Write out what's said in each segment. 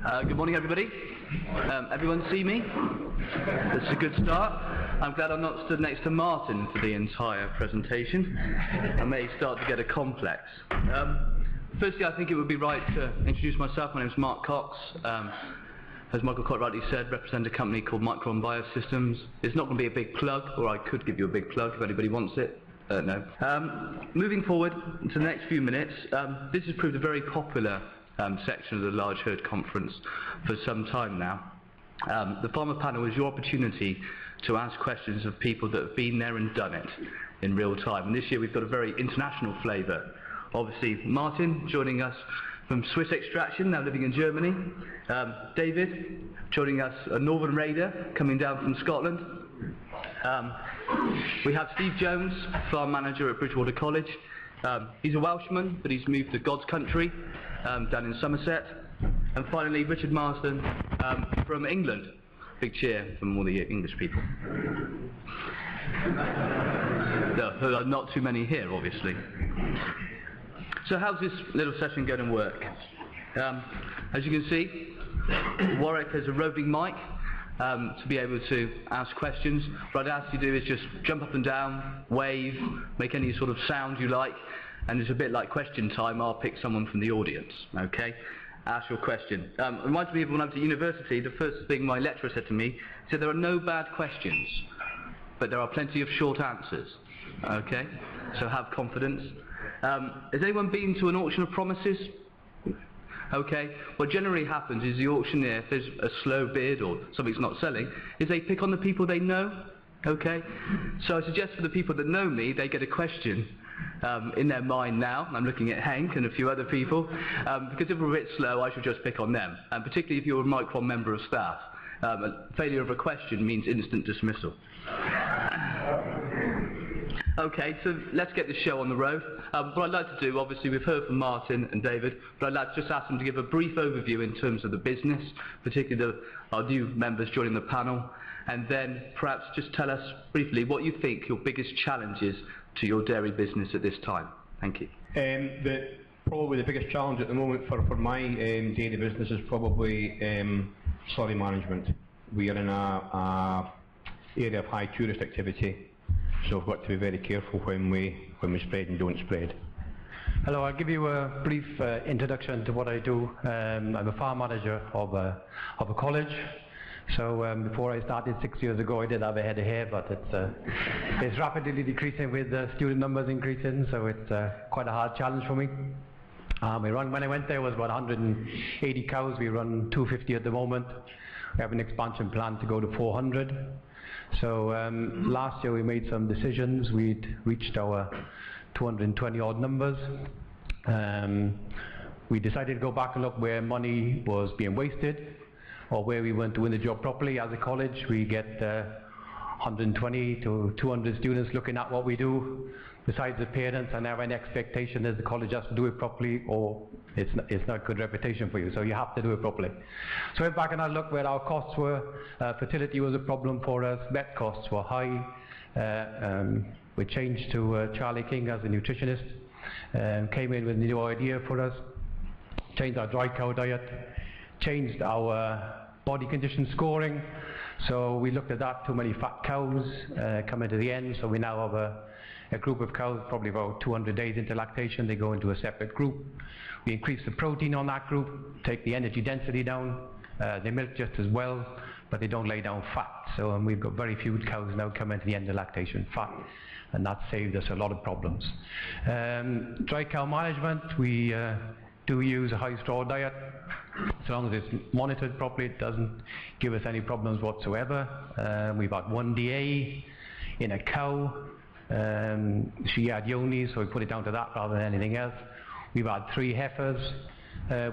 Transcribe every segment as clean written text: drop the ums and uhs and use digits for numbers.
Good morning, everybody. Everyone see me? That's a good start. I'm glad I'm not stood next to Martin for the entire presentation. I may start to get a complex. Firstly, I think it would be right to introduce myself. My name is Mark Cox. As Michael Cott rightly said, represent a company called Micron Biosystems. It's not going to be a big plug, or I could give you a big plug if anybody wants it. No. Moving forward to the next few minutes, this has proved a very popular section of the Large Herd Conference for some time now. The Pharma Panel is your opportunity to ask questions of people that have been there and done it in real time. And this year we've got a very international flavour. Obviously Martin joining us from Swiss extraction, now living in Germany. David joining us, a Northern Raider coming down from Scotland. We have Steve Jones, farm manager at Bridgewater College. He's a Welshman, but he's moved to God's country down in Somerset. And finally, Richard Marsden from England. Big cheer from all the English people. No, there are not too many here, obviously. So how's this little session going to work? As you can see, Warwick has a roving mic to be able to ask questions. What I'd ask you to do is just jump up and down, wave, make any sort of sound you like, and it's a bit like question time. I'll pick someone from the audience, okay? Ask your question. It reminds me of when I was at university, the first thing my lecturer said to me, he said there are no bad questions, but there are plenty of short answers, okay? So have confidence. Has anyone been to an auction of promises? Okay, what generally happens is the auctioneer, if there's a slow bid or something's not selling, is they pick on the people they know, okay? So I suggest for the people that know me, they get a question in their mind now. I'm looking at Hank and a few other people, because if we're a bit slow, I should just pick on them, and particularly if you're a Micron member of staff. A failure of a question means instant dismissal. Okay, so let's get the show on the road. What I'd like to do, obviously we've heard from Martin and David, but I'd like to just ask them to give a brief overview in terms of the business, particularly our new members joining the panel, and then perhaps just tell us briefly what you think your biggest challenge is to your dairy business at this time. Thank you. Probably the biggest challenge at the moment for my dairy business is probably slurry management. We are in a area of high tourist activity, so we've got to be very careful when we spread and don't spread. Hello, I'll give you a brief introduction to what I do. I'm a farm manager of a college. So before I started 6 years ago, I did have a head of hair, but it's rapidly decreasing with student numbers increasing, so it's quite a hard challenge for me. When I went there, it was about 180 cows. We run 250 at the moment. We have an expansion plan to go to 400. So last year we made some decisions. We'd reached our 220 odd numbers. We decided to go back and look where money was being wasted or where we weren't doing the job properly. As a college, we get 120 to 200 students looking at what we do. Besides the parents, and have an expectation that the college has to do it properly, or it's not good reputation for you, so you have to do it properly. So we went back and I looked where our costs were. Fertility was a problem for us. Vet costs were high. We changed to Charlie King as a nutritionist. Came in with a new idea for us. Changed our dry cow diet. Changed our body condition scoring. So we looked at that. Too many fat cows coming to the end. So we now have a group of cows, probably about 200 days into lactation. They go into a separate group. We increase the protein on that group, take the energy density down. They milk just as well, but they don't lay down fat. So we've got very few cows now coming to the end of lactation fat, and that saved us a lot of problems. Dry cow management, we do use a high straw diet. As long as it's monitored properly, it doesn't give us any problems whatsoever. We've had one DA in a cow. She had yoni, so we put it down to that rather than anything else. We've had 3 heifers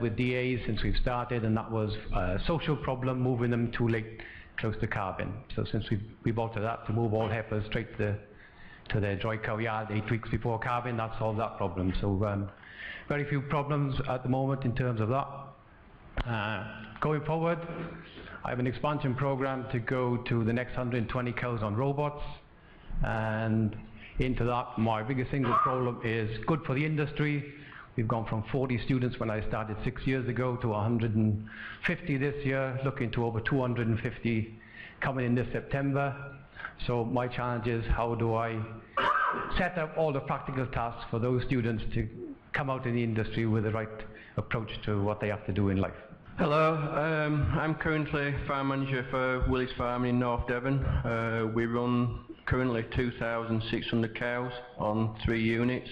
with DAs since we've started, and that was a social problem, moving them too late close to calving. So since we've altered that to move all heifers straight to their dry cow yard 8 weeks before calving, that solves that problem. So very few problems at the moment in terms of that. Going forward, I have an expansion program to go to the next 120 cows on robots, and into that my biggest single problem is good for the industry. We've gone from 40 students when I started 6 years ago to 150 this year, looking to over 250 coming in this September. So my challenge is, how do I set up all the practical tasks for those students to come out in the industry with the right approach to what they have to do in life. Hello, I'm currently farm manager for Willys Farm in North Devon. We run currently 2,600 cows on 3 units.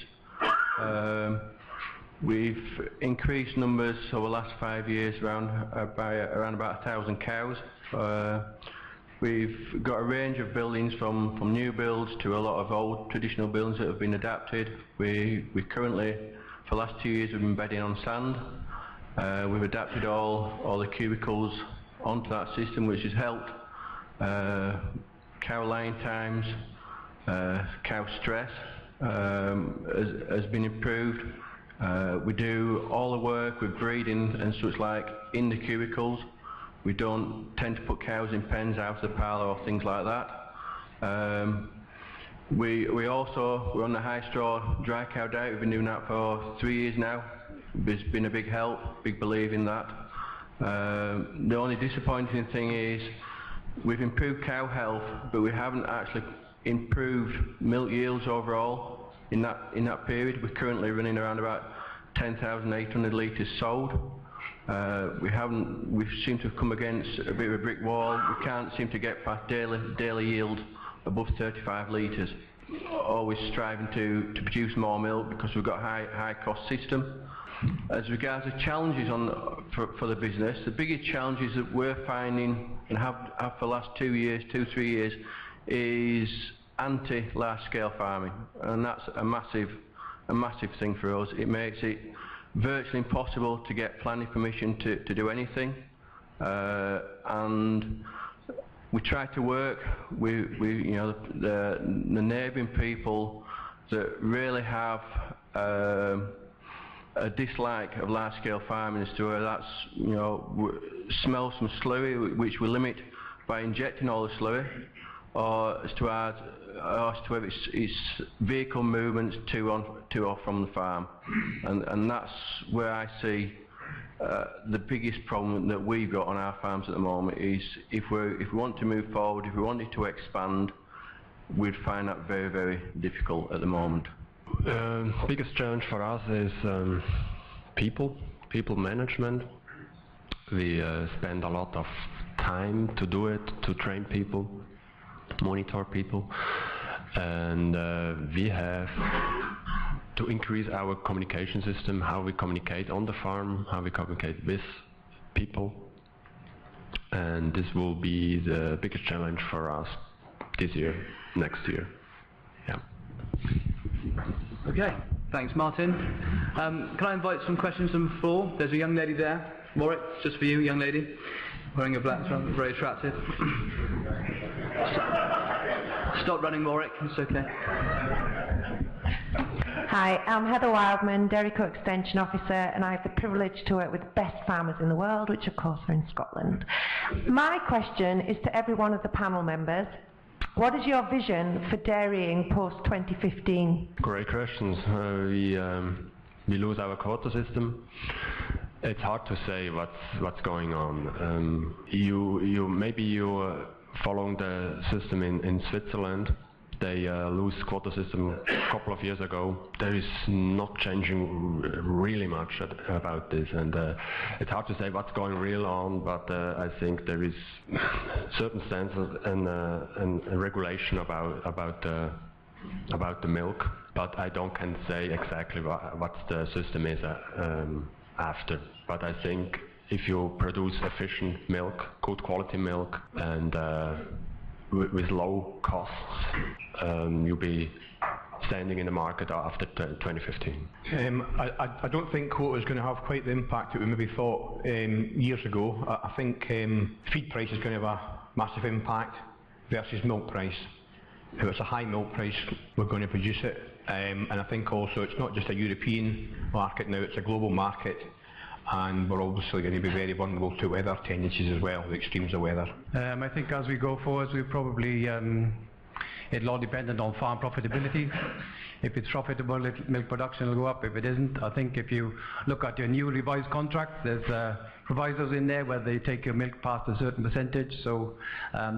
We've increased numbers over the last 5 years by around about 1,000 cows. We've got a range of buildings from new builds to a lot of old traditional buildings that have been adapted. We currently, for the last 2 years, we've been bedding on sand. We've adapted all the cubicles onto that system, which has helped cow laying times, cow stress has been improved. We do all the work with breeding and such like in the cubicles. We don't tend to put cows in pens out of the parlour or things like that. We're on the high straw dry cow diet. We've been doing that for 3 years now. It's been a big help, big belief in that. The only disappointing thing is we've improved cow health, but we haven't actually improved milk yields overall in that period. We're currently running around about 10,800 litres sold. We seem to have come against a bit of a brick wall. We can't seem to get past daily yield above 35 litres. Always striving to produce more milk because we've got a high cost system. As regards to challenges for the business, the biggest challenges that we're finding and have for the last 3 years, is anti-large scale farming, and that's a massive thing for us. It makes it virtually impossible to get planning permission to do anything, and we try to work with the neighbouring people that really have a dislike of large-scale farming, as to where that's smells from slurry, which we limit by injecting all the slurry, or as to whether it's vehicle movements to or from the farm, and that's where I see the biggest problem that we've got on our farms at the moment. Is if we want to move forward, if we wanted to expand, we'd find that very, very difficult at the moment. Biggest challenge for us is people management. We spend a lot of time to do it, to train people, monitor people, and we have to increase our communication system, how we communicate on the farm, how we communicate with people, and this will be the biggest challenge for us this year, next year. Yeah. Okay, thanks Martin. Can I invite some questions from the floor? There's a young lady there. Warwick, just for you, young lady, wearing a black top, very attractive. Stop running, Warwick, it's okay. Hi, I'm Heather Wildman, Dairy Co Extension Officer, and I have the privilege to work with the best farmers in the world, which of course are in Scotland. My question is to every one of the panel members. What is your vision for dairying post-2015? Great questions. We lose our quota system. It's hard to say what's going on. Maybe you're following the system in Switzerland. They lose quota system a couple of years ago. There is not changing really much about this, and it's hard to say what's going real on, but I think there is certain standards and regulation about the milk, but I can't say exactly what the system is after. But I think if you produce efficient milk, good quality milk, and with low costs, you'll be standing in the market after 2015. I don't think quota is going to have quite the impact that we maybe thought years ago. I think feed price is going to have a massive impact versus milk price. If it's a high milk price, we're going to produce it. And I think also it's not just a European market now, it's a global market. And we're obviously going to be very vulnerable to weather tendencies as well, the extremes of weather. I think as we go forward, we'll probably It'll all depend on farm profitability. If it's profitable, milk production will go up. If it isn't, I think if you look at your new revised contracts, there's provisos in there where they take your milk past a certain percentage, so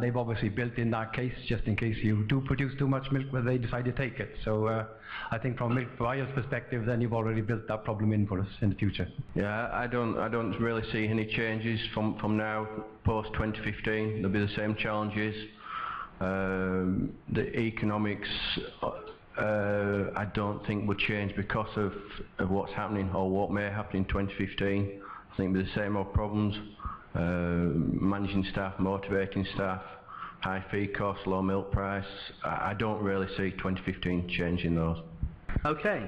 they've obviously built in that case just in case you do produce too much milk where they decide to take it. So I think from a milk buyer's perspective, then you've already built that problem in for us in the future. Yeah, I don't really see any changes from now post 2015. There'll be the same challenges. The economics I don't think would change because of what's happening or what may happen in 2015. I think there'll be the same old problems, managing staff, motivating staff, high feed costs, low milk price. I don't really see 2015 changing those. Okay,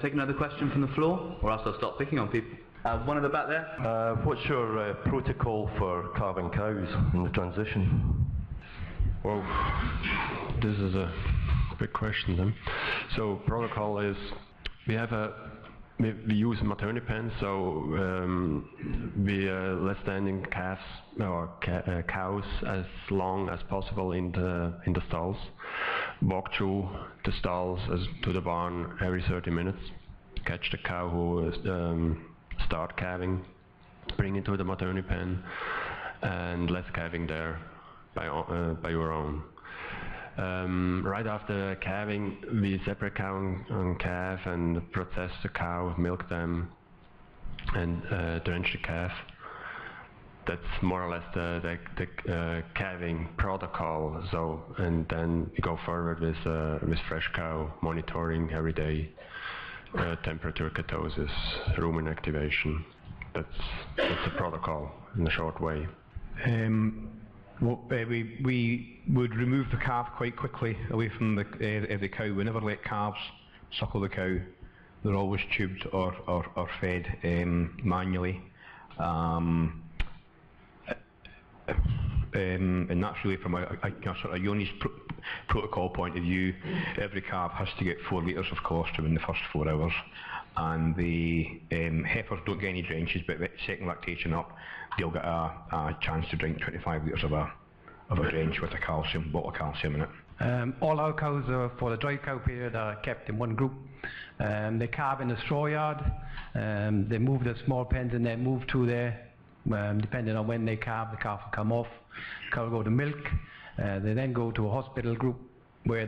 take another question from the floor, or else I'll stop picking on people. One at the back there. What's your protocol for calving cows in the transition? Well, this is a big question then. So protocol is we use maternity pens, so we let standing calves or cows as long as possible in the stalls. Walk through the stalls to the barn every 30 minutes. Catch the cow who start calving, bring it to the maternity pen, and let calving there by your own. Right after calving, we separate cow and calf and process the cow, milk them, and drench the calf. That's more or less the calving protocol. So, and then we go forward with fresh cow monitoring every day, temperature, ketosis, rumen activation. That's the protocol in a short way. We would remove the calf quite quickly away from the cow. We never let calves suckle the cow. They're always tubed or fed manually. And that's really from a sort of UNI's protocol point of view. Every calf has to get 4 litres of colostrum in the first 4 hours, and the heifers don't get any drenches, but second lactation up, they'll get a chance to drink 25 litres of a drench with a bottle of calcium in it. All our cows for the dry cow period are kept in one group. They calve in a straw yard. They move the small pens and then move through there. Depending on when they calve, the calf will come off. The cow will go to milk. They then go to a hospital group where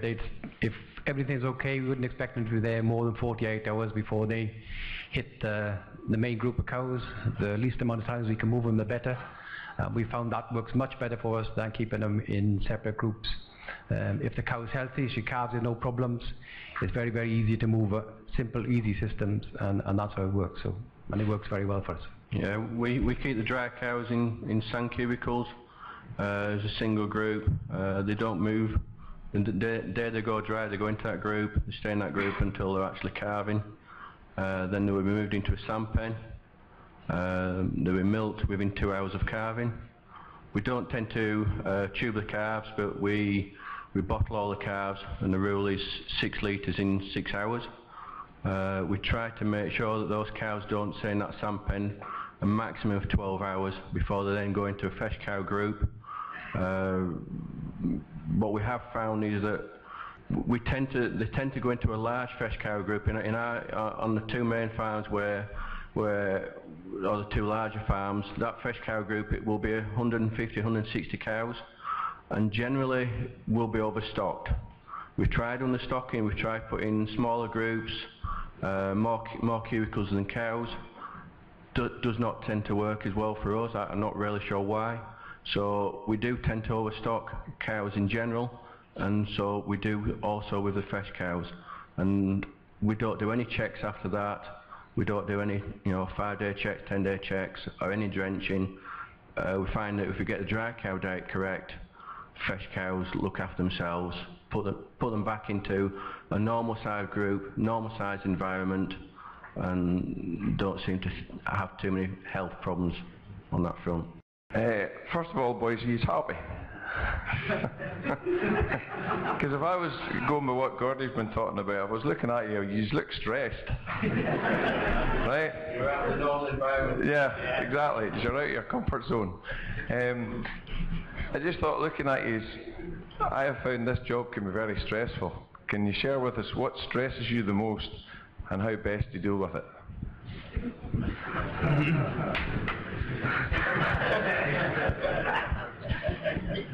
if everything's okay, we wouldn't expect them to be there more than 48 hours before they hit the main group of cows. The least amount of times we can move them, the better. We found that works much better for us than keeping them in separate groups. If the cow is healthy, she calves with no problems. It's very, very easy to move her. Simple, easy systems, and that's how it works. And it works very well for us. Yeah, we keep the dry cows in sand cubicles as a single group. They don't move. The day they go dry, they go into that group. They stay in that group until they're actually calving. Then they will be moved into a sand pen. They'll be milked within 2 hours of calving. We don't tend to tube the calves, but we bottle all the calves, and the rule is 6 litres in 6 hours. We try to make sure that those cows don't stay in that sand pen a maximum of 12 hours before they then go into a fresh cow group. What we have found is that they tend to go into a large fresh cow group on the 2 main farms or the 2 larger farms. That fresh cow group, it will be 150, 160 cows, and generally will be overstocked. We've tried understocking, we've tried putting smaller groups, more cubicles than cows. Does not tend to work as well for us. I'm not really sure why. So we do tend to overstock cows in general, and so we do also with the fresh cows. And we don't do any checks after that. We don't do any 5-day checks, 10-day checks, or any drenching. We find that if we get the dry cow diet correct, fresh cows look after themselves, put them back into a normal size group, normal size environment, and don't seem to have too many health problems on that front. First of all, boys, he's happy. Because if I was going with what Gordy's been talking about, I was looking at you, you look stressed. Right? You're out of the normal environment. Yeah, exactly. You're out of your comfort zone. I just thought, looking at you, I have found this job can be very stressful. Can you share with us what stresses you the most and how best you deal with it?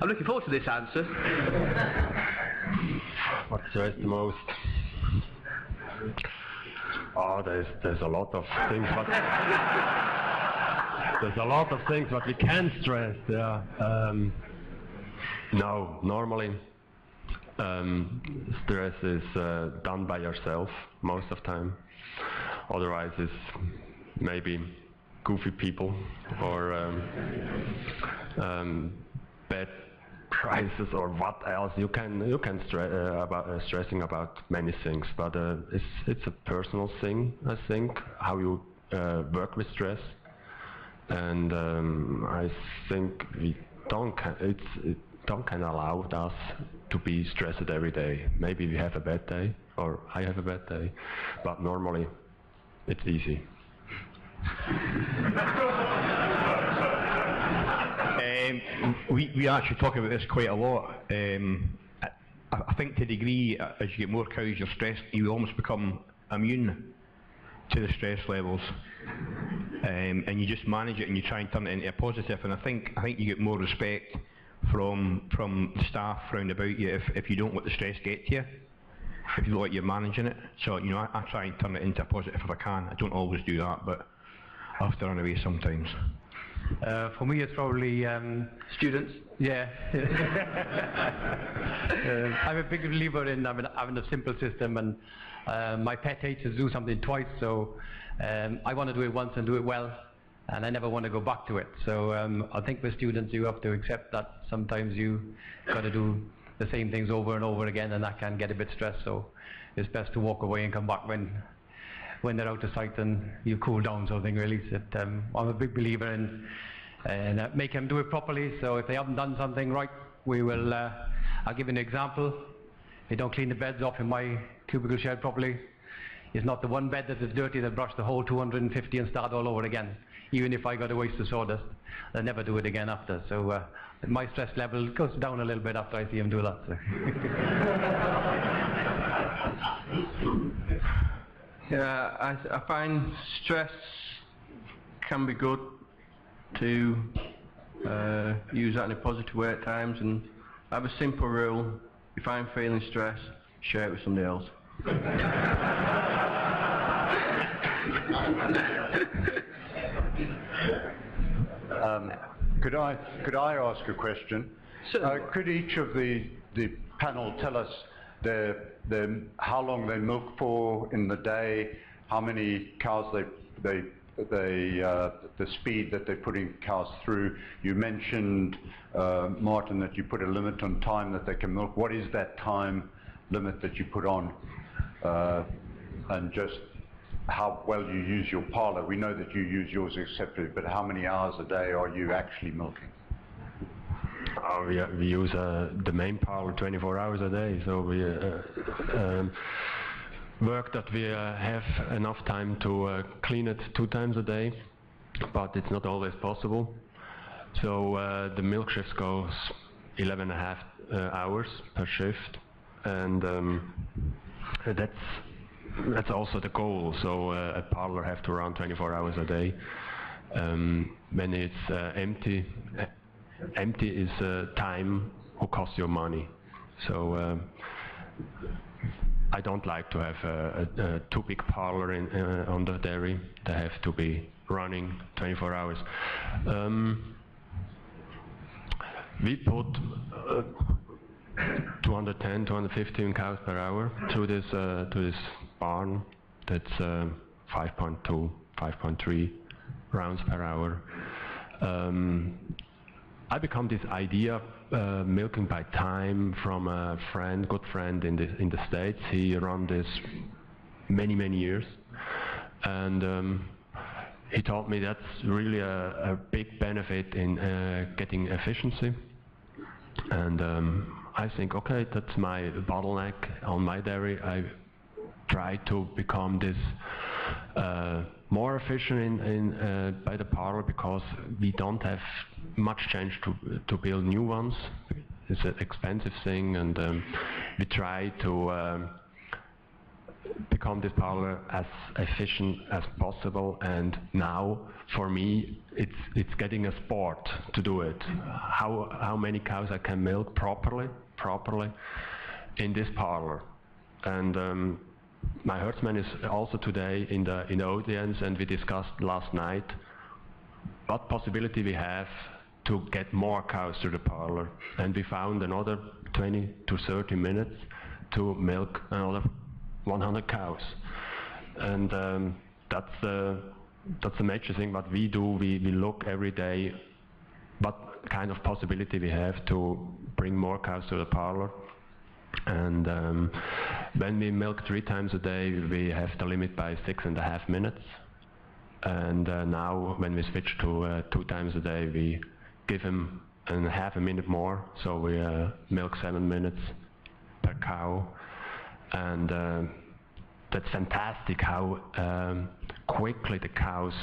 I'm looking forward to this answer. What stresses the most? Oh, there's a lot of things, but there's a lot of things that we can stress. Yeah. No, normally stress is done by yourself most of the time. Otherwise, it's maybe goofy people or bad prices or what else. You can stressing about many things, but it's a personal thing, I think, how you work with stress. And I think it don't allow us to be stressed every day. Maybe we have a bad day, or I have a bad day, but normally it's easy. We actually talk about this quite a lot. I think to a degree, as you get more cows, you're stressed, you almost become immune to the stress levels, and you just manage it and you try and turn it into a positive. And I think you get more respect from the staff round about you if you don't let the stress get to you, if you feel like you're managing it. So I try and turn it into a positive if I can. I don't always do that, but I have to run away sometimes. For me, it's probably Students? Yeah. I'm a big believer in having a simple system, and my pet hates to do something twice, so I want to do it once and do it well, and I never want to go back to it. So I think with students, you have to accept that sometimes you got to do the same things over and over again, and that can get a bit stressed. So it's best to walk away and come back when they're out of sight and you cool down, sort of thing, really. I'm a big believer in make them do it properly. So if they haven't done something right, we will. I'll give you an example. They don't clean the beds off in my cubicle shed properly. It's not the one bed that is dirty, they'll brush the whole 250 and start all over again. Even if I got a waste of sawdust, they'll never do it again after. So my stress level goes down a little bit after I see them do that. So. Yeah, I find stress can be good to use that in a positive way at times, and I have a simple rule: if I'm feeling stressed, share it with somebody else. Could I ask a question? Could each of the panel tell us how long they milk for in the day, how many cows the speed that they're putting cows through? You mentioned, Martin, that you put a limit on time that they can milk. What is that time limit that you put on? And just how well you use your parlour. We know that you use yours exceptionally, but how many hours a day are you actually milking? We use the main parlour 24 hours a day, so we work that we have enough time to clean it 2 times a day, but it's not always possible. So the milk shift goes 11.5 hours per shift, and that's also the goal. So a parlour have to run 24 hours a day. When it's empty is time who costs you money. So I don't like to have a too big parlour on the dairy. They have to be running 24 hours. We put 210, 215 cows per hour to this barn. That's 5.2, 5.3 rounds per hour. I become this idea milking by time from a good friend in the States. He ran this many years, and he told me that's really a big benefit in getting efficiency. And I think, okay, that's my bottleneck on my dairy. I try to become this more efficient by the parlour, because we don't have much change to build new ones. it's an expensive thing, and we try to become this parlor as efficient as possible. And now, for me, it's getting a sport to do it. How many cows I can milk properly in this parlor. And my herdsman is also today in the audience, and we discussed last night what possibility we have to get more cows to the parlor. And we found another 20 to 30 minutes to milk another 100 cows. And that's the major thing what we do. We look every day what kind of possibility we have to bring more cows to the parlor. And when we milk 3 times a day, we have the limit by 6.5 minutes. And now when we switch to 2 times a day, we give him half a minute more, so we milk 7 minutes per cow. And that's fantastic how quickly the cows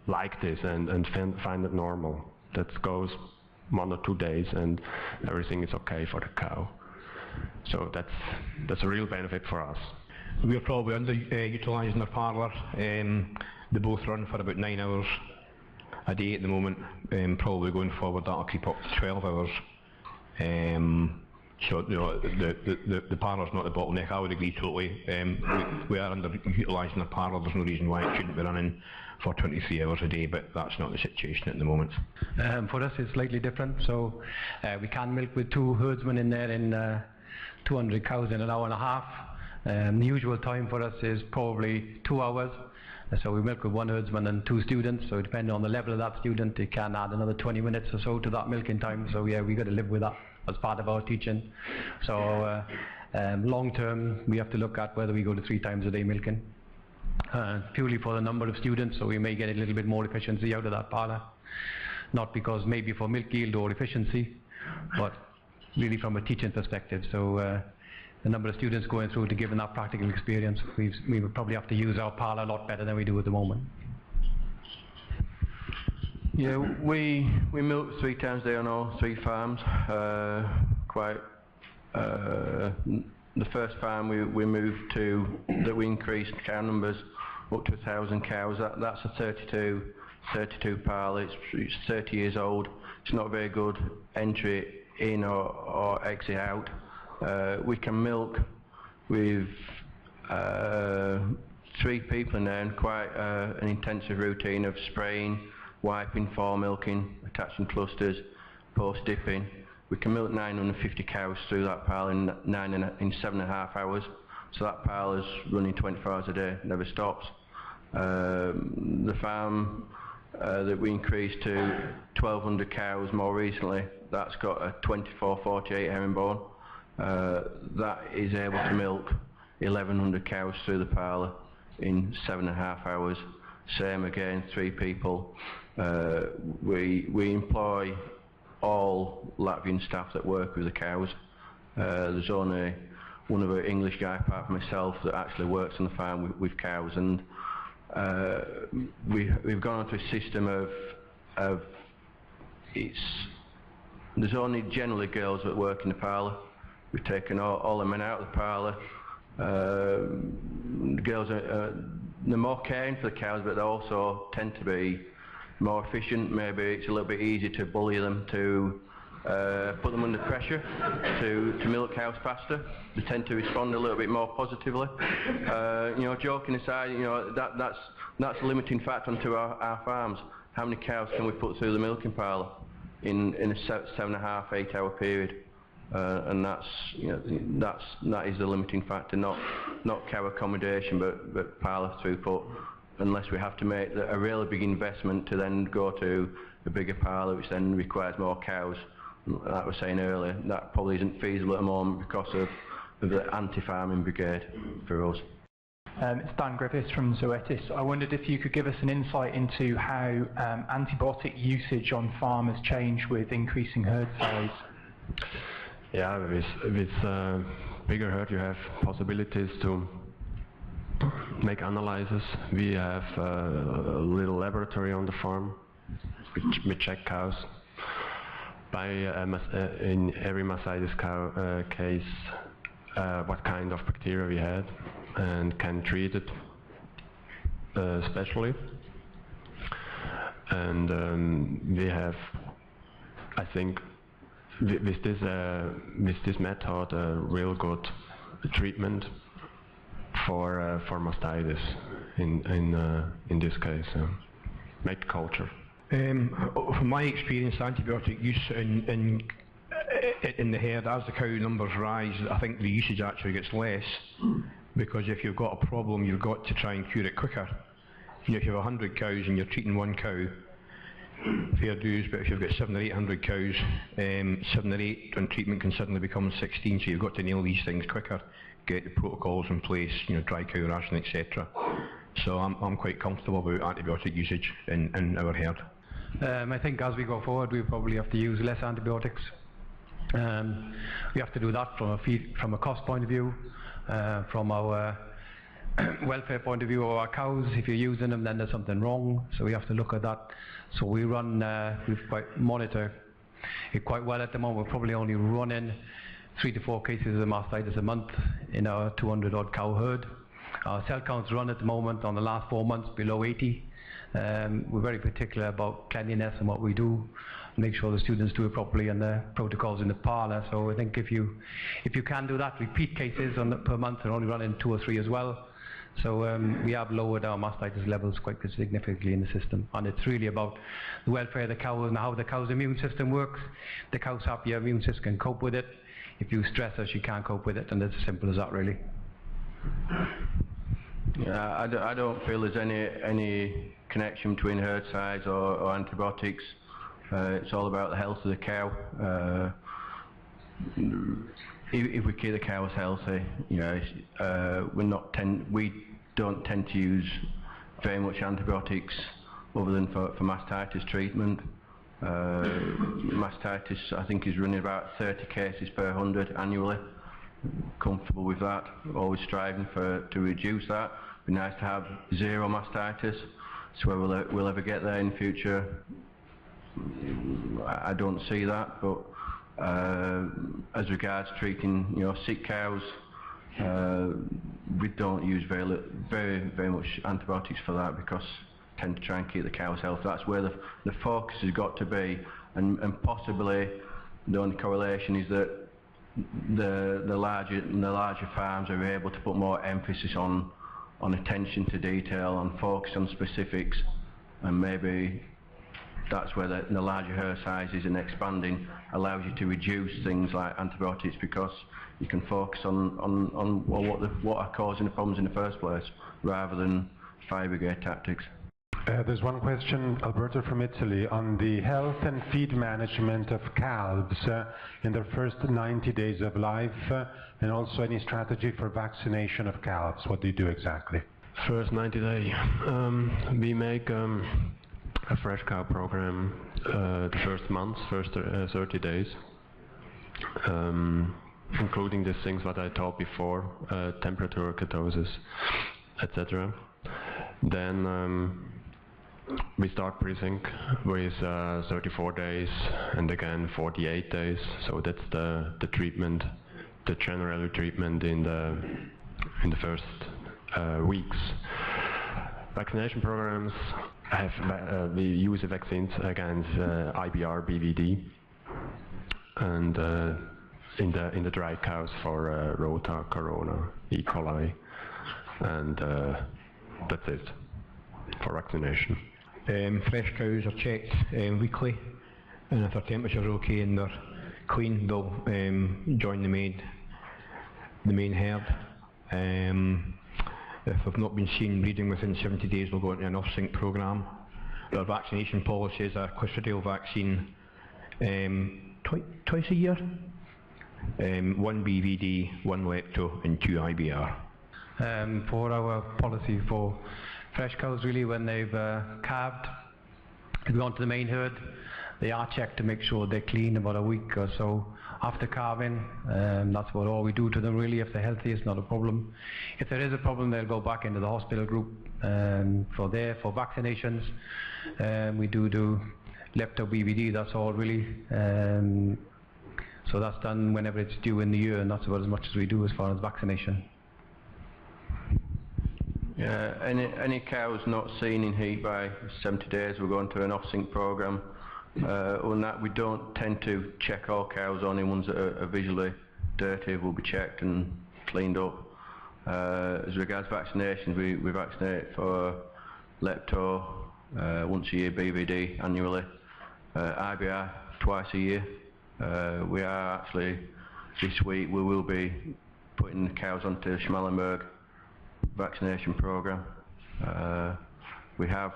like this and find it normal. That goes 1 or 2 days and everything is okay for the cow. So that's a real benefit for us. We're probably underutilising our parlour. They both run for about 9 hours a day at the moment. Probably going forward that'll keep up to 12 hours. So the parlour's not the bottleneck. I would agree totally. We are underutilising our parlour. There's no reason why it shouldn't be running for 23 hours a day, but that's not the situation at the moment. For us it's slightly different. So we can milk with 2 herdsmen in there in 200 cows in an hour and a half. The usual time for us is probably 2 hours. So we milk with 1 herdsman and 2 students, so depending on the level of that student, it can add another 20 minutes or so to that milking time. So yeah, we got to live with that as part of our teaching. So long term, we have to look at whether we go to 3 times a day milking, purely for the number of students, so we may get a little bit more efficiency out of that parlour. Not because maybe for milk yield or efficiency, but really from a teaching perspective. So the number of students going through to give them that practical experience, we would probably have to use our parlour a lot better than we do at the moment. Yeah, we milk 3 times a day on all 3 farms. The first farm we moved to, that we increased cow numbers up to 1,000 cows. That's a 32 parlour. It's 30 years old. It's not very good entry in or exit out. We can milk with 3 people in there, and quite an intensive routine of spraying, wiping, fore-milking, attaching clusters, post-dipping. We can milk 950 cows through that parlour in 7.5 hours. So that parlour's running 24 hours a day, never stops. The farm that we increased to 1,200 cows more recently, that's got a 24-48 herringbone. That is able to milk 1,100 cows through the parlour in 7.5 hours. Same again, 3 people. We employ all Latvian staff that work with the cows. There's only one other English guy apart from myself that actually works on the farm with cows, and we've gone onto a system of there's only generally girls that work in the parlour. We've taken all the men out of the parlour. The girls they're more caring for the cows, but they also tend to be more efficient. Maybe it's a little bit easier to bully them, to put them under pressure, to milk cows faster. They tend to respond a little bit more positively. Joking aside, that's a limiting factor onto our farms. How many cows can we put through the milking parlour in a 7.5, 8 hour period? And that is the limiting factor, not cow accommodation, but parlour throughput. Unless we have to make a really big investment to then go to a bigger parlour, which then requires more cows. Like I was saying earlier, that probably isn't feasible at the moment because of the anti-farming brigade for us. It's Dan Griffiths from Zoetis. I wondered if you could give us an insight into how antibiotic usage on farm has changed with increasing herd size. Yeah, with bigger herd you have possibilities to make analyses. We have a little laboratory on the farm. We check cows by in every mastitis cow case what kind of bacteria we had and can treat it specially. And we have, I think, with this method, a real good treatment for mastitis in this case, make culture. From my experience, antibiotic use in the herd, as the cow numbers rise, I think the usage actually gets less, because if you've got a problem, you've got to try and cure it quicker. You know, if you have 100 cows and you're treating one cow, fair dues, but if you've got 700 or 800 cows, 7 or 8 on treatment can suddenly become 16, so you've got to nail these things quicker, get the protocols in place, you know, dry cow ration, etc. So I'm quite comfortable about antibiotic usage in our herd. I think as we go forward, we probably have to use less antibiotics. We have to do that from a cost point of view, from our welfare point of view of our cows. If you're using them, then there's something wrong, so we have to look at that. So we monitor it quite well at the moment. We're probably only running 3 to 4 cases of mastitis a month in our 200 odd cow herd. Our cell counts run at the moment on the last 4 months below 80. We're very particular about cleanliness and what we do, make sure the students do it properly and the protocols in the parlour. So I think if you can do that, repeat cases per month, and only running 2 or 3 as well. So we have lowered our mastitis levels quite significantly in the system, and it's really about the welfare of the cow and how the cow's immune system works. The cow's happy, your immune system can cope with it. If you stress her, she can't cope with it, and it's as simple as that, really. Yeah, I don't feel there's any connection between herd size or antibiotics. It's all about the health of the cow. If we keep the cows healthy, you know, we don't tend to use very much antibiotics other than for mastitis treatment. Mastitis, I think, is running about 30 cases per 100 annually. Comfortable with that, always striving to reduce that. Be nice to have 0 mastitis. So whether we'll ever get there in the future, I don't see that. But as regards treating, you know, sick cows, we don't use very much antibiotics for that, because we tend to try and keep the cows healthy. That's where the focus has got to be, and possibly the only correlation is that the larger farms are able to put more emphasis on attention to detail, on focus on specifics, and maybe that's where the larger herd sizes and expanding allows you to reduce things like antibiotics, because you can focus on what are causing the problems in the first place, rather than fire brigade tactics. There's one question, Alberto from Italy, on the health and feed management of calves in their first 90 days of life, and also any strategy for vaccination of calves. What do you do exactly? First 90 days, we make a fresh cow program the first month, first 30 days, including these things that I taught before, temperature, ketosis, etc. Then we start pre-sync with 34 days and again 48 days. So that's the treatment, the general treatment in the first weeks. Vaccination programs we use the vaccines against IBR, BVD, and in the dry cows for Rota, Corona, E. coli, and that's it for vaccination. Fresh cows are checked weekly, and if their temperature's okay and they're clean, they'll join the main herd. If they've not been seen breeding within 70 days, they'll go into an off-sync programme. Our vaccination policy is a clostridial vaccine twice a year, 1 BVD, 1 lepto and 2 IBR. For our policy for fresh cows, really, when they've calved, if we go on to the main herd, they are checked to make sure they're clean about a week or so after calving. That's what all we do to them, really. If they're healthy, it's not a problem. If there is a problem, they'll go back into the hospital group for vaccinations. We do lepto BVD, that's all really. So that's done whenever it's due in the year, and that's about as much as we do as far as vaccination. Yeah, any cows not seen in heat by 70 days will go into an off-sync programme. Other than that, we don't tend to check all cows, only ones that are visually dirty will be checked and cleaned up. As regards vaccinations, we vaccinate for lepto once a year, BVD annually, IBR twice a year. We are actually, this week, we will be putting the cows onto the Schmallenberg vaccination programme. We have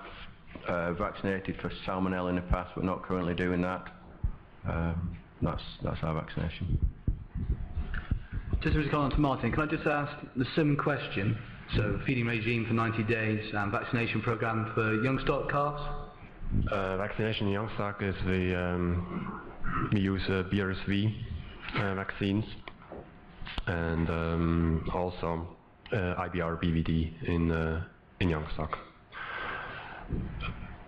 vaccinated for salmonella in the past, but not currently doing that. That's our vaccination. Just to respond to Martin, can I just ask the sim question? So feeding regime for 90 days and vaccination programme for young stock calves? Vaccination in young stock is we use BRSV vaccines, and also IBR BVD in young stock.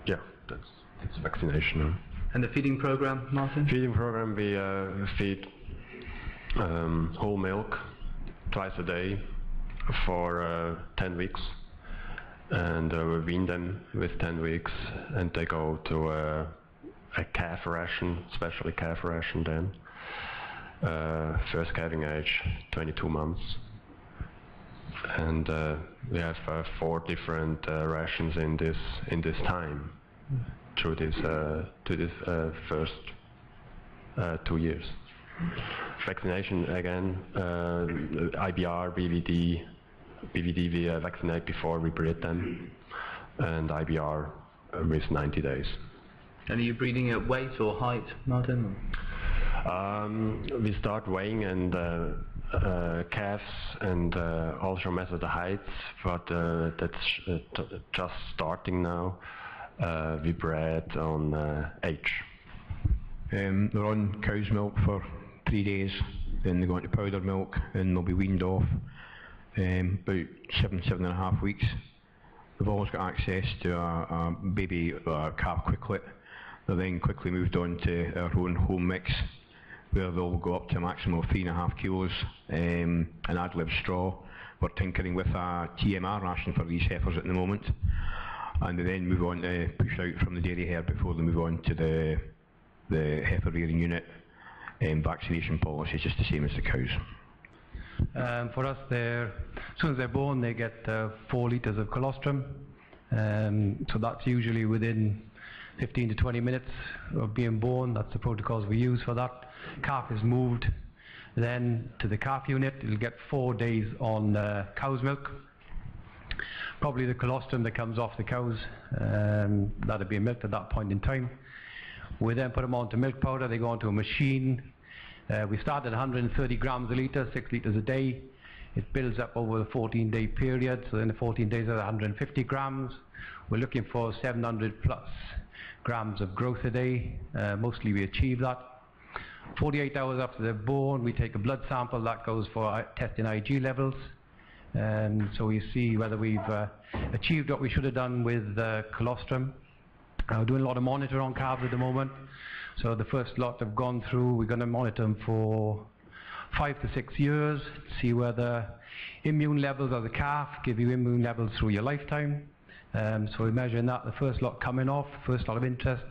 Yeah, that's vaccination. And the feeding programme, Martin? Feeding programme, we feed whole milk twice a day for 10 weeks, and we wean them with 10 weeks, and they go to a calf ration, especially calf ration then. First calving age 22 months, and we have 4 different rations in this time through this first 2 years. Vaccination again, IBR, BVD we vaccinate before we breed them, and IBR with 90 days. And are you breeding at weight or height, Martin? We start weighing and calves and also measure the heights, but that's just starting now. We bred on age. They're on cow's milk for 3 days, then they go into powder milk and they'll be weaned off about 7.5 weeks. They've always got access to a baby calf quicklet. They're then quickly moved on to our own home mix, where they'll go up to a maximum of 3.5 kilos and ad lib straw. We're tinkering with a TMR ration for these heifers at the moment, and they then move on to push out from the dairy herd before they move on to the heifer rearing unit. Vaccination policy is just the same as the cows. For us, as soon as they're born, they get 4 litres of colostrum. So that's usually within 15 to 20 minutes of being born. That's the protocols we use for that. Calf is moved then to the calf unit. It'll get 4 days on cow's milk. Probably the colostrum that comes off the cows, that'll be milked at that point in time. We then put them onto milk powder. They go onto a machine. We start at 130 grams a litre, 6 litres a day. It builds up over the 14-day period, so in the 14 days at 150 grams. We're looking for 700 plus grams of growth a day. Mostly we achieve that. 48 hours after they're born, we take a blood sample. That goes for testing IG levels. So we see whether we've achieved what we should have done with colostrum. We're doing a lot of monitor on calves at the moment. So the first lot have gone through. We're going to monitor them for 5 to 6 years, see whether immune levels of the calf give you immune levels through your lifetime. So we're measuring that. The first lot coming off, first lot of interest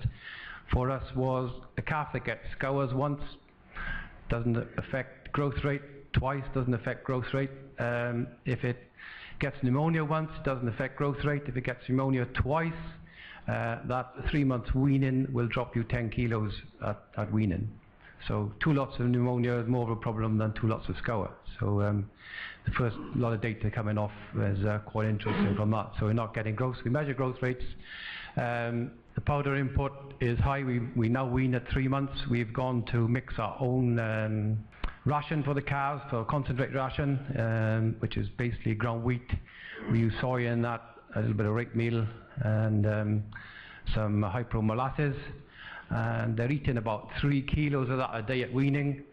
for us was a calf that gets scours once, doesn't affect growth rate, twice, doesn't affect growth rate. If it gets pneumonia once, doesn't affect growth rate. If it gets pneumonia twice, that 3 months weaning will drop you 10 kilos at weaning. So 2 lots of pneumonia is more of a problem than 2 lots of scour. So the first lot of data coming off is quite interesting from that. So we're not getting growth. We measure growth rates. The powder input is high. We now wean at 3 months. We've gone to mix our own ration for the calves, for concentrate ration, which is basically ground wheat. We use soy in that, a little bit of rape meal, and some high-pro molasses. And they're eating about 3 kilos of that a day at weaning.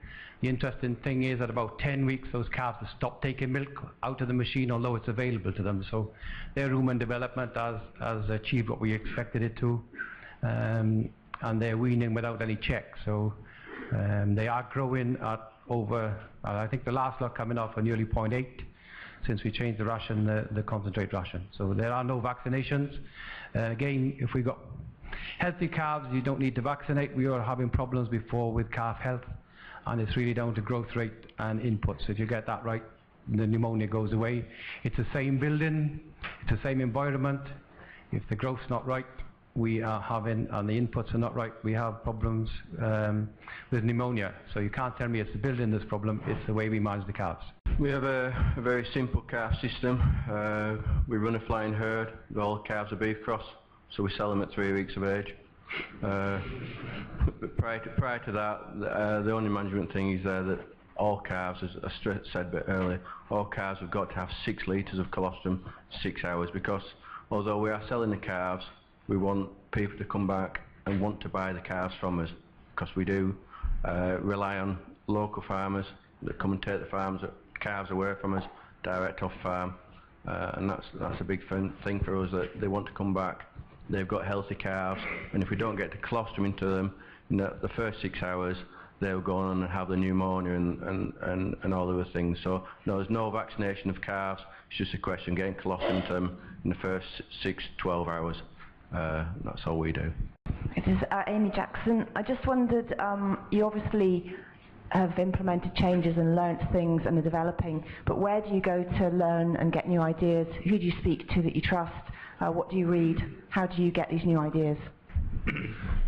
The interesting thing is at about 10 weeks, those calves have stopped taking milk out of the machine, although it's available to them. So their rumen development has achieved what we expected it to. and they're weaning without any check. So they are growing at over, I think the last lot coming off are nearly 0.8 since we changed the ration, the concentrate ration. So there are no vaccinations. Again, if we got healthy calves, you don't need to vaccinate. We were having problems before with calf health, and it's really down to growth rate and inputs. If you get that right, the pneumonia goes away. It's the same building, it's the same environment. If the growth's not right, we are having, and the inputs are not right, we have problems with pneumonia. So you can't tell me it's the building that's problem, it's the way we manage the calves. We have a very simple calf system. We run a flying herd. All the calves are beef cross, so we sell them at 3 weeks of age. But prior to that, the only management thing is that all calves, as I said a bit earlier, all calves have got to have 6 litres of colostrum 6 hours, because although we are selling the calves, we want people to come back and want to buy the calves from us, because we do rely on local farmers that come and take the calves away from us direct off farm, and that's a big thing for us, that they want to come back. They've got healthy calves, and if we don't get the colostrum into them in the first 6 hours, they'll go on and have the pneumonia and all the other things. So no, there's no vaccination of calves. It's just a question of getting colostrum into them in the first 6-12 hours. That's all we do. It is Amy Jackson. I just wondered, you obviously have implemented changes and learnt things and are developing, but where do you go to learn and get new ideas? Who do you speak to that you trust? What do you read? How do you get these new ideas?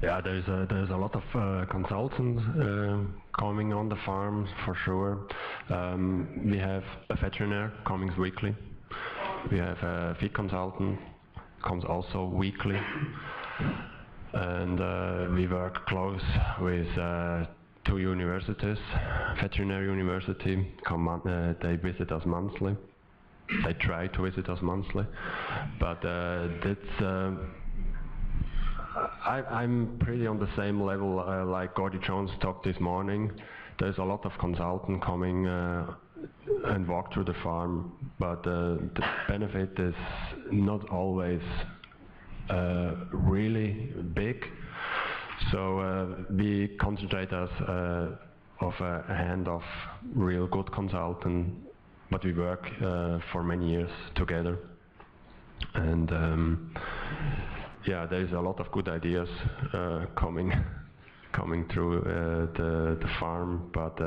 Yeah, there's a lot of consultants coming on the farms for sure. We have a veterinarian coming weekly. We have a feed consultant comes also weekly, and we work close with 2 universities. Veterinary university they visit us monthly. They try to visit us monthly, but I'm pretty on the same level like Gordy Jones talked this morning. There's a lot of consultants coming and walk through the farm, but the benefit is not always really big. So we concentrate us of a hand of real good consultant, but we work for many years together, and yeah, there's a lot of good ideas coming through the farm, but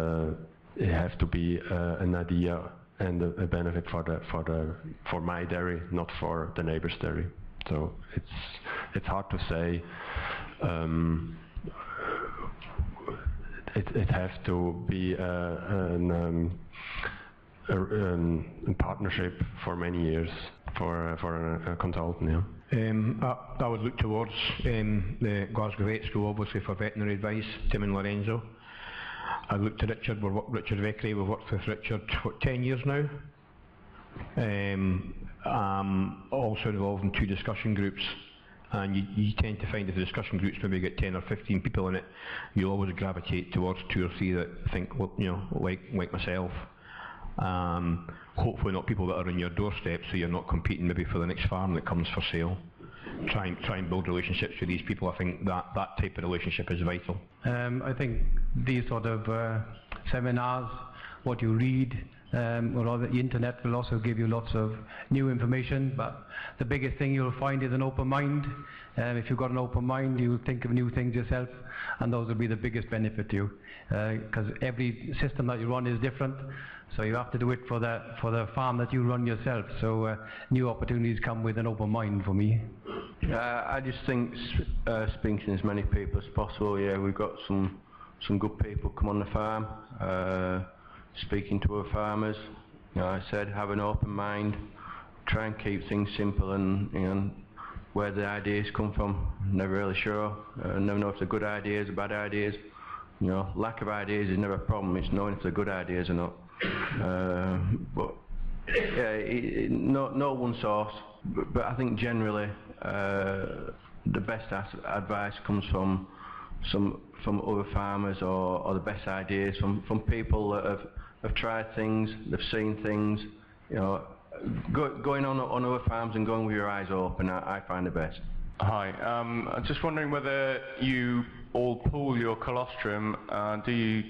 it has to be an idea and a benefit for my dairy, not for the neighbor's dairy. So it's hard to say. It has to be a partnership for many years for a consultant. Yeah. I would look towards the Glasgow Vet School, obviously, for veterinary advice, Tim and Lorenzo. I looked to Richard, Richard Veckley. We've worked with Richard for 10 years now. I'm also involved in 2 discussion groups, and you tend to find if the discussion groups maybe get 10 or 15 people in it, you always gravitate towards 2 or 3 that think, well, you know, like myself. Hopefully not people that are on your doorstep, so you're not competing maybe for the next farm that comes for sale. Try and build relationships with these people. I think that type of relationship is vital. I think these sort of seminars, what you read, or the internet will also give you lots of new information, but the biggest thing you'll find is an open mind. If you've got an open mind, you'll think of new things yourself, and those will be the biggest benefit to you, because every system that you run is different, so you have to do it for the farm that you run yourself. So new opportunities come with an open mind for me. I just think speaking to as many people as possible. Yeah, we've got some good people come on the farm, speaking to our farmers. You know, I said have an open mind, try and keep things simple, and you know, where the ideas come from, never really sure. Never know if they're good ideas or bad ideas. You know, lack of ideas is never a problem. It's knowing if they're good ideas or not. But yeah, no one source. But I think generally the best advice comes from other farmers, or the best ideas from people that have tried things, they've seen things. You know, going on other farms and going with your eyes open, I find the best. Hi, I'm just wondering whether you all pool your colostrum, do you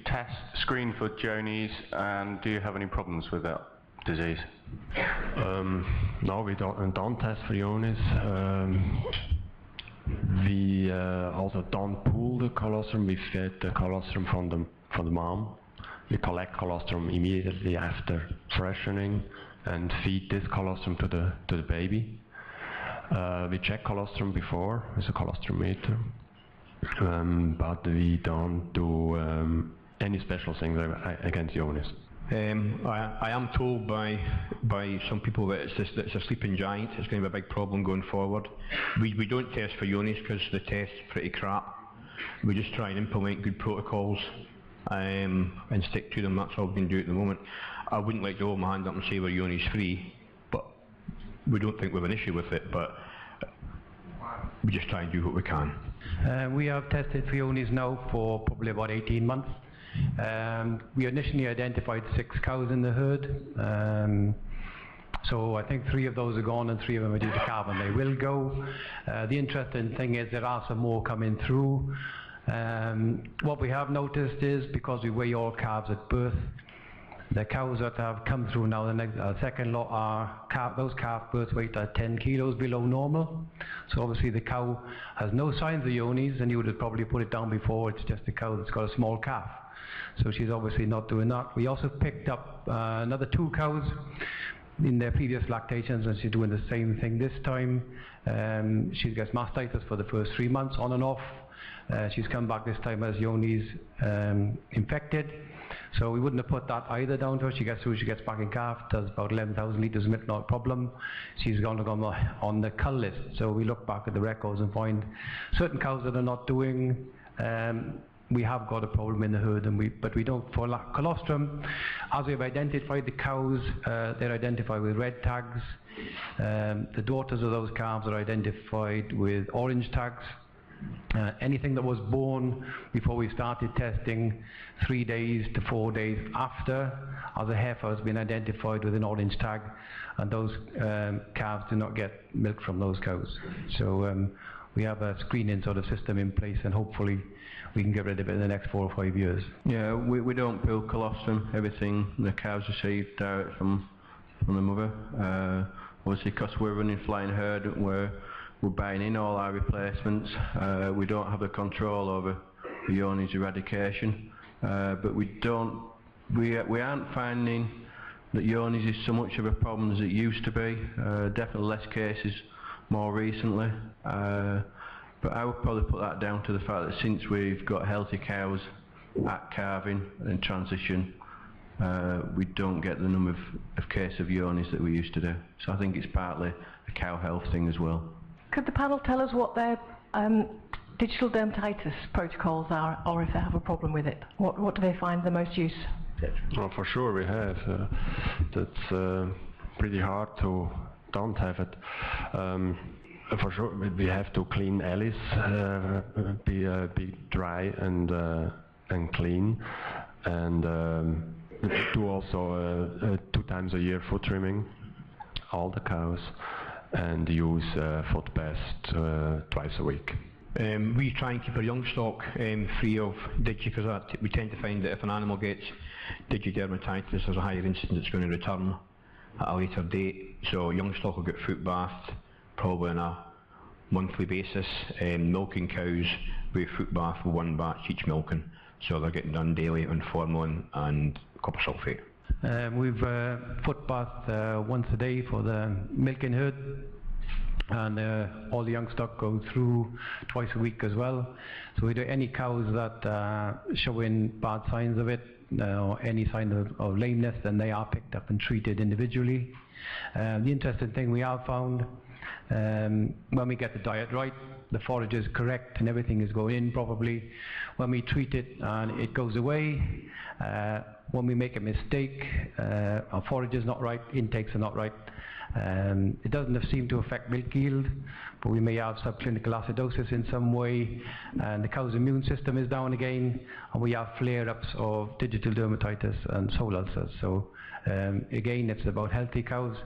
screen for Johne's, and do you have any problems with that disease? No, we don't test for Johne's. We also don't pool the colostrum. We feed the colostrum from the mom. We collect colostrum immediately after freshening and feed this colostrum to the baby. We check colostrum before with a colostrum meter, but we don't do any special things against Johne's. I am told by some people that it's a sleeping giant. It's going to be a big problem going forward. We don't test for Johne's because the test's pretty crap. We just try and implement good protocols and stick to them. That's all we can do at the moment. I wouldn't like to hold my hand up and say we're Johne's free, but we don't think we have an issue with it, but we just try and do what we can. We have tested for Johne's now for probably about 18 months. We initially identified 6 cows in the herd. So I think 3 of those are gone and 3 of them are due to calve, and they will go. The interesting thing is there are some more coming through. What we have noticed is, because we weigh all calves at birth, the cows that have come through now, the second lot are those calf birth weight are 10 kilos below normal. So obviously the cow has no signs of Johne's, and you would have probably put it down before. It's just a cow that's got a small calf. So she's obviously not doing that. We also picked up another 2 cows in their previous lactations, and she's doing the same thing this time. She gets mastitis for the first 3 months on and off. She's come back this time as Johne's infected. So we wouldn't have put that either down to her. She gets through, she gets back in calf, does about 11,000 litres of milk, not a problem. She's going to go on the cull list. So we look back at the records and find certain cows that are not doing. We have got a problem in the herd, but we don't for colostrum. As we've identified the cows, they're identified with red tags. The daughters of those calves are identified with orange tags. Anything that was born before we started testing 3 days to 4 days after as a heifer has been identified with an orange tag, and those calves do not get milk from those cows. So we have a screening sort of system in place, and hopefully we can get rid of it in the next 4 or 5 years. Yeah, we don't pool colostrum. Everything the cows receive direct from the mother. Obviously, because we're running flying herd, we're buying in all our replacements. We don't have the control over the Johne's eradication, but we aren't finding that Johne's is so much of a problem as it used to be. Definitely less cases more recently. But I would probably put that down to the fact that since we've got healthy cows at calving and transition, we don't get the number of cases of Johne's that we used to do. So I think it's partly a cow health thing as well. Could the panel tell us what their digital dermatitis protocols are, or if they have a problem with it? What do they find the most use? Well, for sure we have. That's pretty hard to don't have it. For sure we have to clean alleys, be dry and clean, and do also 2 times a year foot trimming, all the cows, and use foot bath twice a week. We try and keep our young stock free of digi, because we tend to find that if an animal gets digidermatitis, there's a higher incidence it's going to return at a later date. So young stock will get foot bathed probably on a monthly basis. Milking cows, we foot bath for 1 batch each milking, so they're getting done daily on formalin and copper sulphate. We've foot bathed once a day for the milking herd, and all the young stock go through twice a week as well. So we do any cows that showing bad signs of it, or any sign of lameness, then they are picked up and treated individually. The interesting thing we have found, when we get the diet right, the forage is correct and everything is going in properly, when we treat it and it goes away, when we make a mistake, our forage is not right, intakes are not right, it doesn't seem to affect milk yield, but we may have subclinical acidosis in some way, and the cow's immune system is down again, and we have flare-ups of digital dermatitis and soil ulcers. So again, it's about healthy cows.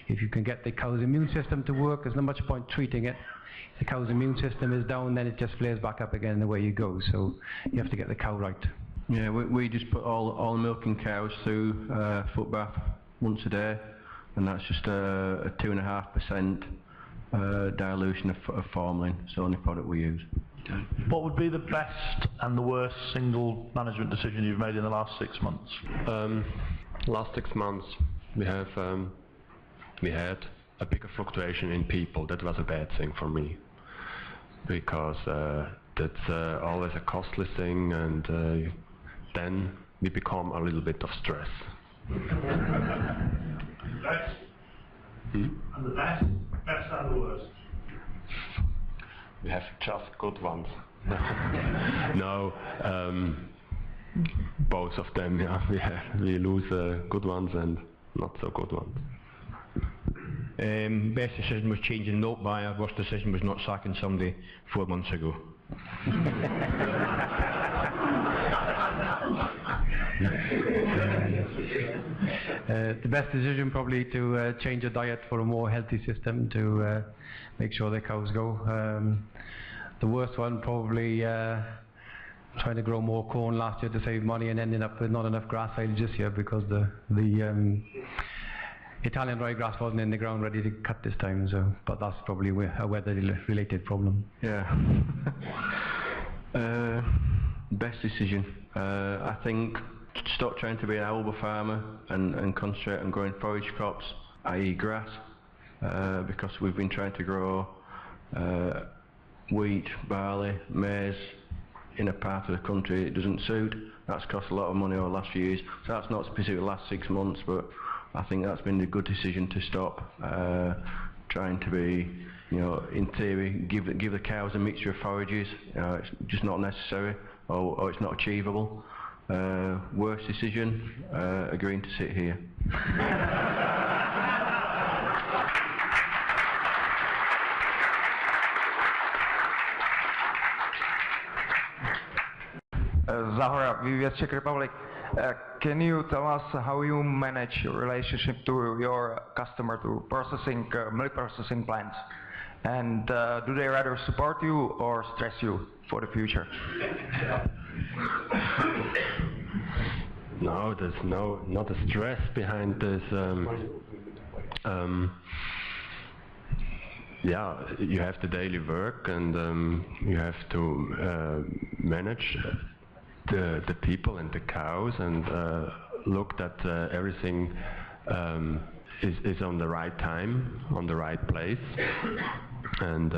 If you can get the cow's immune system to work, there's not much point treating it. the cow's immune system is down, then it just flares back up again and away you go. So you have to get the cow right. Yeah, we just put all milking cows through foot bath once a day, and that's just a 2.5% dilution of formalin. It's the only product we use. What would be the best and the worst single management decision you've made in the last 6 months? Last 6 months we had a bigger fluctuation in people. That was a bad thing for me, because that's always a costly thing, and then we become a little bit of stress. Best and the best and the worst. We have just good ones. No, both of them. Yeah, we lose good ones and not so good ones. Best decision was changing milk buyer. Worst decision was not sacking somebody 4 months ago. The best decision probably to change the diet for a more healthy system to make sure the cows go. The worst one probably trying to grow more corn last year to save money and ending up with not enough grass silage this year because the Italian ryegrass wasn't in the ground ready to cut this time. So, but that's probably a weather-related problem. Yeah. Best decision. I think stop trying to be an Alba farmer and concentrate on growing forage crops, i.e. grass, because we've been trying to grow wheat, barley, maize in a part of the country it doesn't suit. That's cost a lot of money over the last few years. So that's not specifically the last 6 months, but I think that's been a good decision to stop trying to be, in theory, give the cows a mixture of forages. It's just not necessary, or it's not achievable. Worst decision, agreeing to sit here. Zahra, VVS Czech Republic. Can you tell us how you manage your relationship to your customer, to processing milk processing plants? And do they rather support you or stress you for the future? No, there's not a stress behind this. Yeah, you have the daily work, and you have to manage the people and the cows, and look that everything is on the right time, on the right place, and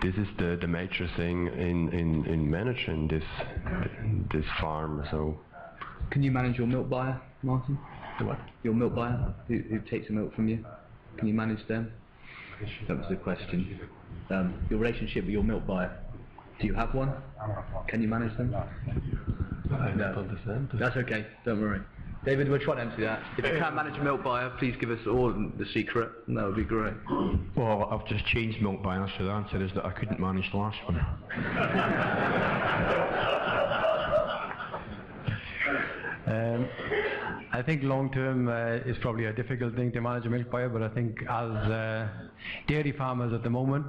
this is the major thing in managing this farm. So, can you manage your milk buyer, Martin? The what? Your milk buyer who takes the milk from you. Can you manage them? That was the question. Your relationship with your milk buyer. Do you have one? Can you manage them? I don't understand. That's okay, don't worry. David, we'll try to answer that. If you can't manage a milk buyer, please give us all the secret, and that would be great. Well, I've just changed milk buyers, so the answer is that I couldn't manage the last one. I think long term is probably a difficult thing to manage a milk buyer, but I think as dairy farmers at the moment,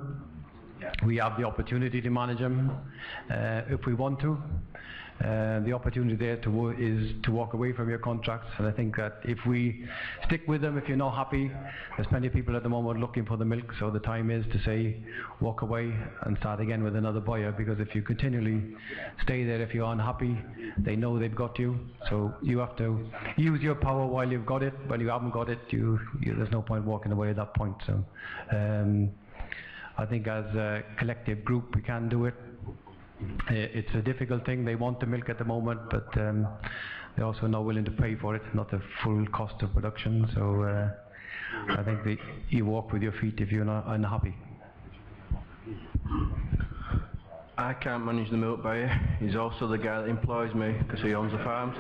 we have the opportunity to manage them if we want to. The opportunity there is to walk away from your contracts, and I think that if we stick with them, if you're not happy, there's plenty of people at the moment looking for the milk, so the time is to say walk away and start again with another buyer, because if you continually stay there, if you're unhappy, they know they've got you, so you have to use your power while you've got it. When you haven't got it, there's no point walking away at that point. So I think as a collective group we can do it. It's a difficult thing. They want the milk at the moment, but they're also not willing to pay for it, not the full cost of production. So I think you walk with your feet if you're not unhappy. I can't manage the milk buyer. He's also the guy that employs me because he owns the farms.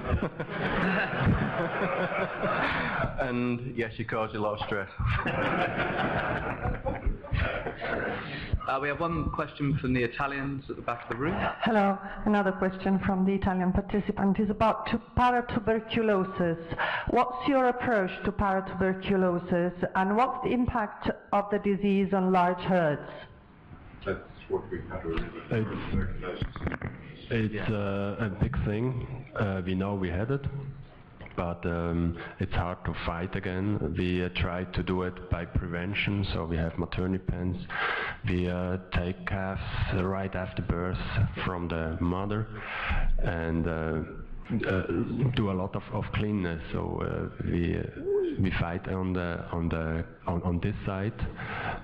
And yes, he causes a lot of stress. We have one question from the Italians at the back of the room. Hello, another question from the Italian participant is about paratuberculosis. What's your approach to paratuberculosis, and what's the impact of the disease on large herds? That's what we've had already. It's a big thing. We know we had it, but it's hard to fight again. We try to do it by prevention, so we have maternity pens. We take calves right after birth from the mother and do a lot of cleanness. So we fight on this side.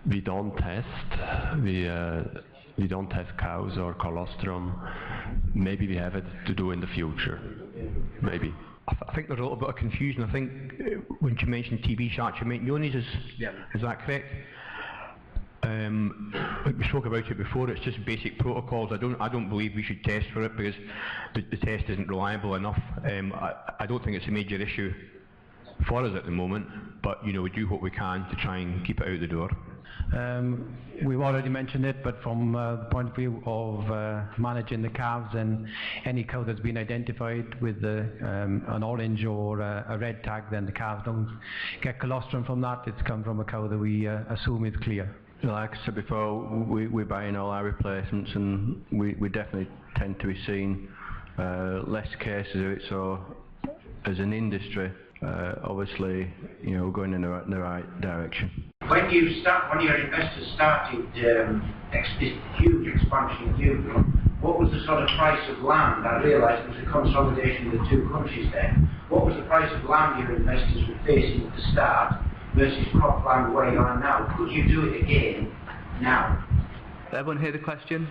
We don't test. We don't test cows or colostrum. Maybe we have it to do in the future. Maybe. I think there's a little bit of confusion. I think when you mentioned TB shots, you meant Yoni's, is that correct? We spoke about it before. It's just basic protocols. I don't believe we should test for it because the test isn't reliable enough. I don't think it's a major issue for us at the moment, but we do what we can to try and keep it out the door. We've already mentioned it, but from the point of view of managing the calves, and any cow that's been identified with an orange or a red tag, then the calves don't get colostrum from that. It's come from a cow that we assume is clear. Like I said before, we're buying all our replacements, and we definitely tend to be seeing less cases of it. So, as an industry, obviously, we're going in the right direction. When your investors started this huge expansion in Newton, what was the sort of price of land? I realise it was a consolidation of the two countries there. What was the price of land your investors were facing at the start versus cropland where you are now? Could you do it again now? Everyone hear the question?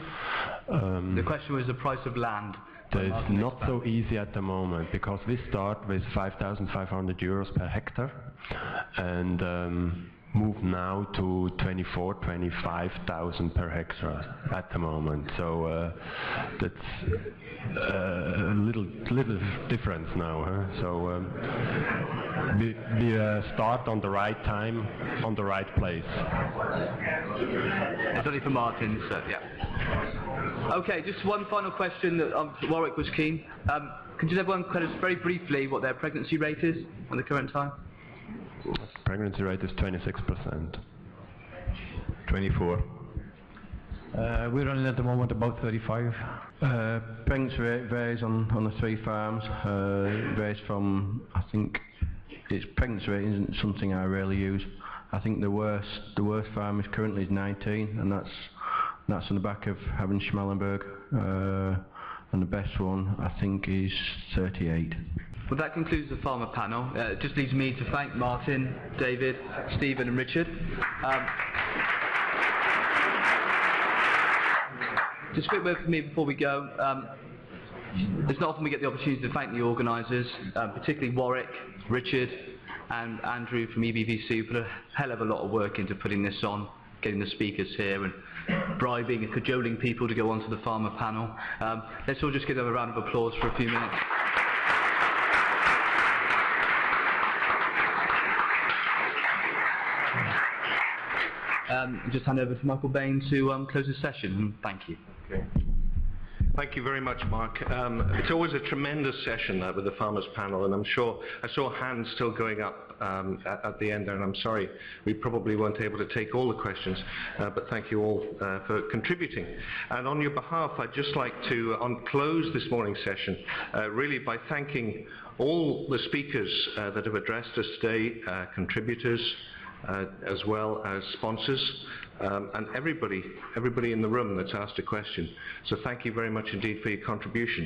The question was the price of land. It's not so easy at the moment because we start with 5,500 euros per hectare and move now to 25,000 per hectare at the moment. So that's a little difference now. Huh? So we start on the right time, on the right place. It's only for Martin, so yeah. Okay, just one final question that Warwick was keen. Can just everyone tell us very briefly what their pregnancy rate is at the current time? Pregnancy rate is 26%. 24. We're running at the moment about 35. Pregnancy rate varies on the three farms. Varies from, I think, pregnancy rate isn't something I rarely use. I think the worst farm is currently 19, and that's on the back of having Schmallenberg, and the best one I think is 38. Well, that concludes the farmer panel. It just leaves me to thank Martin, David, Stephen and Richard. Just a quick word from me before we go. It's not often we get the opportunity to thank the organisers, particularly Warwick, Richard and Andrew from EBVC, who put a hell of a lot of work into putting this on, getting the speakers here and bribing and cajoling people to go onto the farmer panel. Let's all just give them a round of applause for a few minutes. Just hand over to Michael Bain to close the session. Thank you. Okay. Thank you very much, Mark. It's always a tremendous session with the Farmers Panel, and I'm sure I saw hands still going up at the end there, and I'm sorry we probably weren't able to take all the questions, but thank you all for contributing. And on your behalf, I'd just like to close this morning's session really by thanking all the speakers that have addressed us today, contributors, as well as sponsors, and everybody in the room that's asked a question. So thank you very much indeed for your contribution.